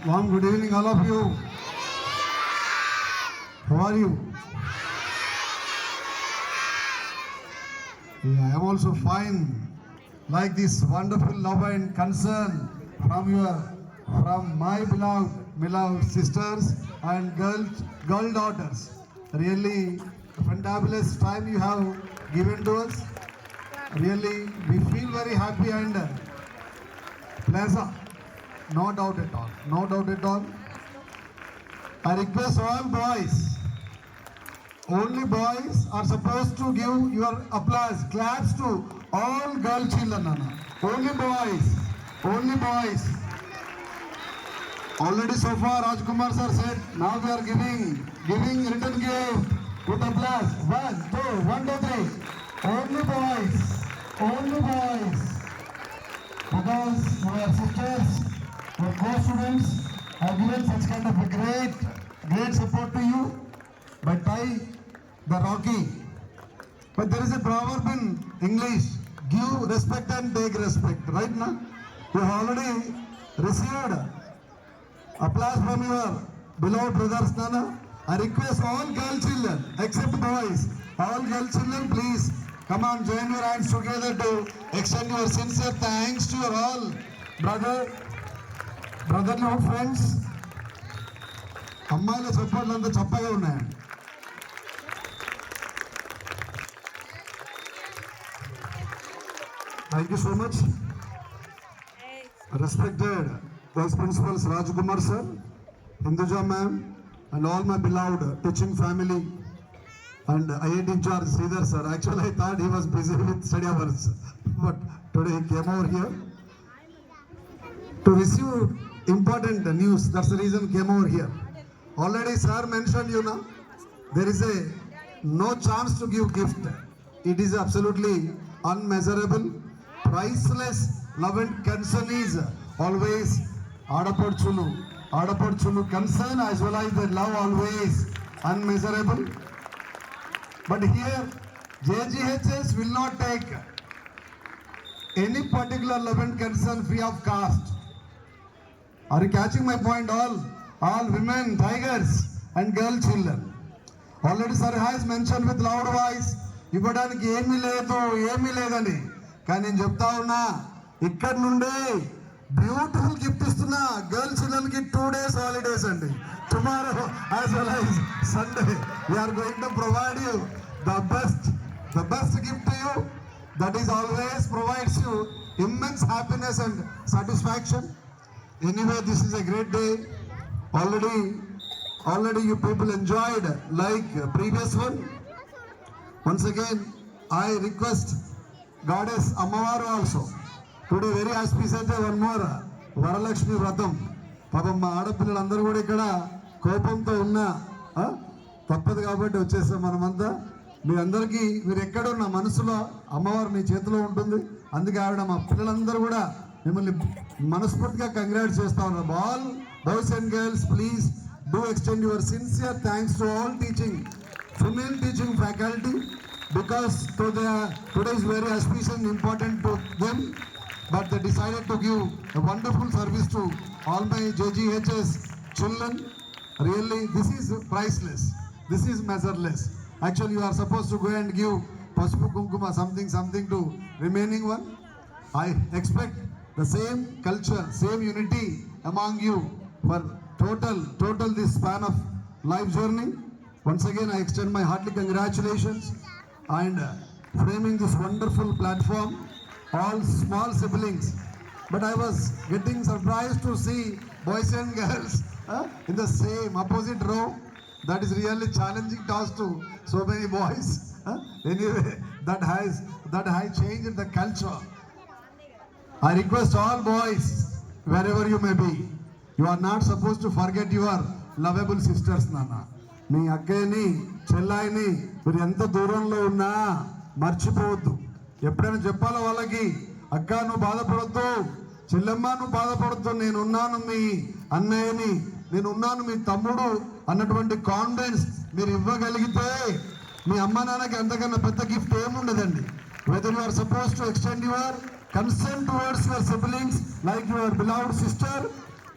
Warm good evening, all of you. How are you? Yeah, I am also fine. Like this wonderful love and concern from my beloved sisters and girl daughters. Really fantabulous time you have given to us. Really, we feel very happy and pleasant. No doubt at all. No doubt at all. I request all boys. Only boys are supposed to give your applause, claps to all girl children. Anna. Only boys. Only boys. Already so far, Rajkumar sir said, now we are giving return gift with applause. 1, 2, 3. Only boys. Only boys. Because our sisters, our co-students have given such kind of a great support to you. But I, the Rocky. But there is a proverb in English, give respect and take respect, right now? You have already received applause from your beloved brothers, Nana. I request all girl children, except boys, all girl children, please come on, join your hands together to extend your sincere thanks to your all brotherly friends. అమ్మాయిల చప్పట్లు అంతా చప్పగా ఉన్నాయండి. Thank you so much. Respected Vice Principals Rajkumar sir, Hinduja ma'am, and all my beloved teaching family, and IIT in charge Sridhar sir. Actually, I thought he was busy with study hours, but today he came over here to receive important news. That's the reason he came over here. Already sir mentioned, you know, there is no chance to give gift. It is absolutely unmeasurable, priceless love and concern is always Adapadchulu concern as well as the love always unmeasurable. But here JGHS will not take any particular love and concern free of cost. Are you catching my point? All women, tigers and girl children. Already sir has mentioned with loud voice, ఇవ్వడానికి ఏమీ లేదని. కానీ నేను చెప్తా ఉన్నా, ఇక్కడ నుండి beautiful gift ఇస్తున్నా గర్ల్ చిల్డ్రన్ కి 2 days హాలిడేస్ అండి. Tomorrow as well as Sunday we are going to provide you the best gift to you that is always provides you immense happiness and satisfaction. Anyway, this is a great day. Already you people enjoyed like previous one. Once again, I request Goddess Ammavaru also. Today very auspicious అయితే one more Varalakshmi వ్రతం. పాపం మా ఆడపిల్లలందరూ కూడా ఇక్కడ కోపంతో ఉన్నా తప్పదు కాబట్టి వచ్చేసాం మనమంతా. మీ అందరికీ మీరు ఎక్కడున్న మనసులో అమ్మవారు మీ చేతిలో ఉంటుంది. అందుకే ఆవిడ మా పిల్లలందరూ కూడా మిమ్మల్ని మనస్ఫూర్తిగా కంగ్రాట్స్ చేస్తా ఉన్నారు. All boys and girls, please do extend your sincere thanks to all female teaching faculty, because today is very auspicious and important to them, but they decided to give a wonderful service to all my JGHS children. Really, this is priceless, this is measureless. Actually, you are supposed to go and give pasupu kunkuma something to remaining one. I expect the same culture, same unity among you for total this span of life journey. Once again, I extend my hearty congratulations and framing this wonderful platform, all small siblings. But I was getting surprised to see boys and girls in the same opposite row. That is really challenging task to so many boys. Anyway, that has changed the culture. I request all boys, wherever you may be, you are not supposed to forget your lovable sisters, Nana. మీ అక్కయ్యని చెల్లాయిని మీరు ఎంత దూరంలో ఉన్నా మర్చిపోవద్దు. ఎప్పుడైనా చెప్పాలో వాళ్ళకి, అక్క నువ్వు బాధపడద్దు, చెల్లెమ్మ నువ్వు బాధపడద్దు, నేనున్నాను మీ అన్నయ్యని, నేనున్నాను మీ తమ్ముడు అన్నటువంటి కాన్ఫిడెన్స్ మీరు ఇవ్వగలిగితే మీ అమ్మ నాన్నకి అంతకన్నా పెద్ద గిఫ్ట్ ఏముండదండి. Whether you are suppose to extend your concern towards your siblings like your beloved sister,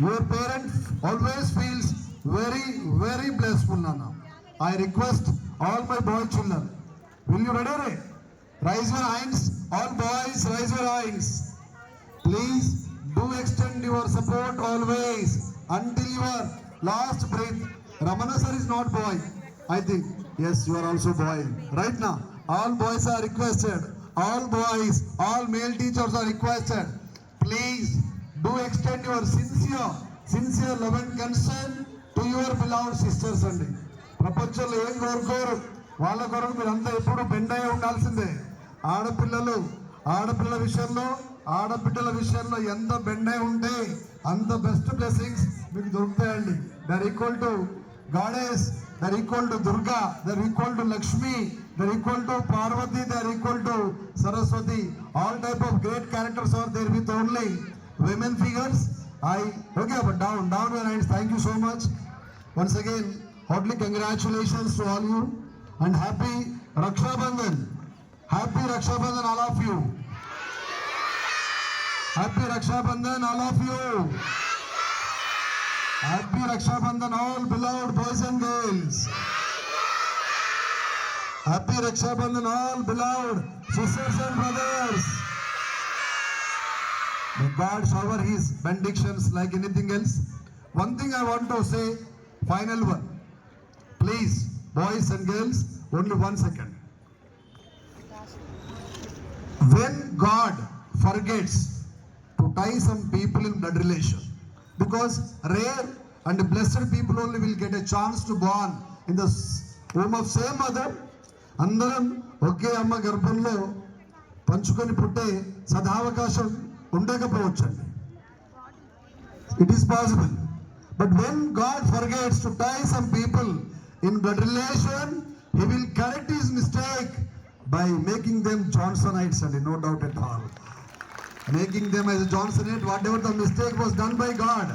Your parent always feels very, very blissful, Nana. I request all my boy children, will you ready? Raise your hands, all boys, raise your hands. Please do extend your support always until your last breath. Ramana sir is not boy, I think. Yes, you are also boy. Right now, all boys are requested. All boys, all male teachers are requested. Please do extend your sincere love and concern to your beloved sisters అండి. ప్రపంచంలో ఏం కోరుకోరు, వాళ్ళ కొరకు మీరు అంతా ఎప్పుడు bend అయి ఉండాల్సిందే. ఆడపిల్లల విషయంలో ఎంత బెండ్ అయి ఉంటే అంత బెస్ట్ బ్లెస్సింగ్స్ మీకు దొరుకుతాయండి. They're equal to goddess, they're equal to Durga, they're equal to Lakshmi, they're equal to Parvati, they're equal to Saraswati. All type of great characters are there with only women figures. Okay, but down your hands. Thank you so much. Once again, heartily congratulations to all you and happy Raksha Bandhan. Happy Raksha Bandhan all of you. Happy Raksha Bandhan all of you. Happy Raksha Bandhan all beloved boys and girls. Happy Raksha Bandhan all beloved sisters and brothers. May God shower his benedictions like anything else. One thing I want to say, final one. Please, boys and girls, only 1 second. When God forgets to tie some people in blood relation, because rare and blessed people only will get a chance to born in the womb of same mother. అందరం ఒకే అమ్మ గర్భంలో పంచుకొని పుట్టే సదావకాశం ఉండకపోవచ్చండి. It is possible, but when God forgets to tie some people in blood relation, he will correct his mistake by making them Johnsonites, and no doubt at all. Making them as a Johnsonite, whatever the mistake was done by God,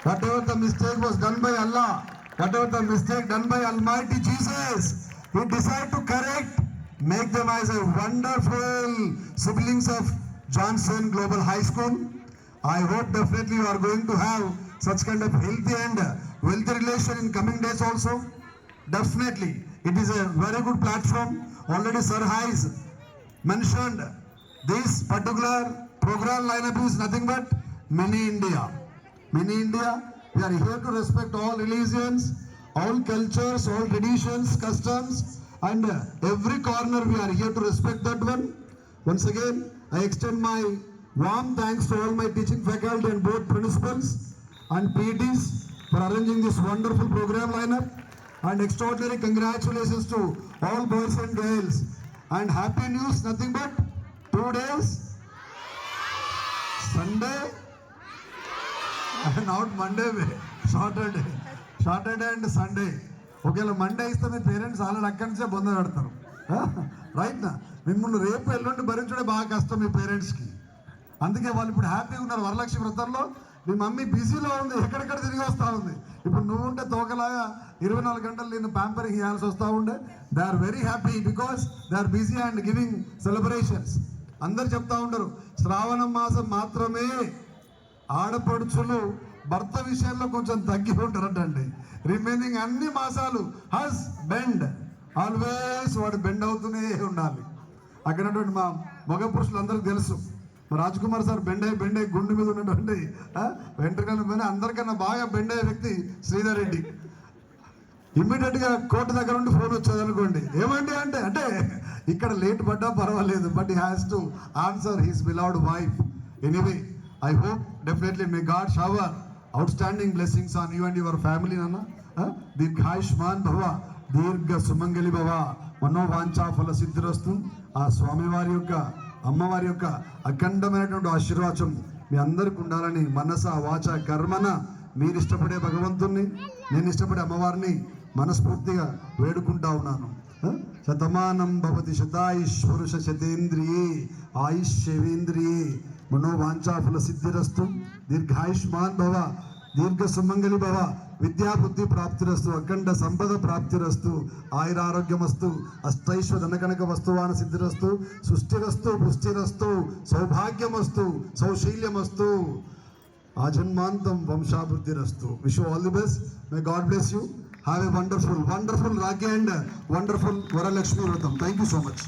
whatever the mistake was done by Allah, whatever the mistake done by Almighty Jesus, he decided to correct, make them as a wonderful siblings of Johnson Global High School. I hope definitely you are going to have such kind of healthy and wealthy relation in coming days also. Definitely, it is a very good platform. Already Sir has mentioned this particular program lineup is nothing but Mini India. Mini India, we are here to respect all religions, all cultures, all traditions, customs, and every corner we are here to respect that one. Once again, I extend my warm thanks to all my teaching faculty and board principals and PTs for arranging this wonderful program lineup, and extraordinary congratulations to all boys and girls, and happy news, nothing but 2 days, Sunday, not Monday, Saturday and Sunday. ఒకవేళ Monday ఇస్తే మీ parents already అక్కడి నుంచే బొంద పెడతారు. Right నా మిమ్మల్ని రేపు ఎల్లుండి భరించడం బాగా కష్టం మీ పేరెంట్స్కి. అందుకే వాళ్ళు ఇప్పుడు హ్యాపీగా ఉన్నారు. వరలక్ష్మి వ్రతంలో మీ మమ్మీ బిజీలో ఉంది, ఎక్కడెక్కడ తిరిగి వస్తూ ఉంది. ఇప్పుడు నువ్వు ఉంటే తోకలాగా 24 గంటలు నేను ప్యాంపరింగ్ చేయాల్సి వస్తూ ఉండే. They are very happy because they are busy and giving celebrations. అందరు చెప్తా ఉంటారు, శ్రావణ మాసం మాత్రమే ఆడపడుచులు భర్త విషయంలో కొంచెం తగ్గి ఉంటారంటండి. రిమైనింగ్ అన్ని మాసాలు హస్ బెండ్, ఆల్వేస్ వాడు బెండ్ అవుతూనే ఉండాలి. అక్కడటువంటి మా మగ పురుషులందరికీ తెలుసు. రాజ్ కుమార్ సార్ బెండ్ అయ్యి గుండె మీద ఉన్నటువంటి వెంట్రుకల మీద అందరికన్నా బాగా బెండ్ అయ్యే వ్యక్తి శ్రీధర్ రెడ్డి. ఇమ్మీడియట్ గా కోర్టు దగ్గర నుండి ఫోన్ వచ్చేది అనుకోండి, ఏమండి అంటే ఇక్కడ లేట్ పడ్డా పర్వాలేదు, but he has to answer his beloved wife. Anyway, I hope definitely may God shower outstanding blessings on you and your family, Nana. Dirghayushman Bhava, Dirgha Sumangali Bhava, Manovancha Phala Siddhirastu. ఆ స్వామివారి యొక్క అమ్మవారి యొక్క అఖండమైనటువంటి ఆశీర్వాదం మీ అందరికి ఉండాలని మనస వాచ కర్మన మీరు ఇష్టపడే భగవంతుణ్ణి, నేను ఇష్టపడే అమ్మవారిని మనస్ఫూర్తిగా వేడుకుంటా ఉన్నాను. శతమానం భవతి శతాయుష్ పురుష శతేంద్రియే ఆయుష్యేంద్రియే మనోవాంఛాఫల సిద్ధిరస్తు. దీర్ఘాయుష్మాన్ భవ, దీర్ఘ సుమంగళి భవ, విద్యా బుద్ధి ప్రాప్తిరస్తు, అఖండ సంపద ప్రాప్తిరస్తు, ఆయురారోగ్యమస్తు, అష్టైశ్వ ధనకనక వస్తువాన సిద్ధిరస్తు, సృష్టిరస్తు, పుష్టిరస్తు, సౌభాగ్యమస్తు, సౌశీల్యమస్తు. Ajanmantam Vamshabhuddhirastu. Wish you all the best. May God bless you. Have a wonderful Rakhi and wonderful Varalakshmi Vratam. Thank you so much.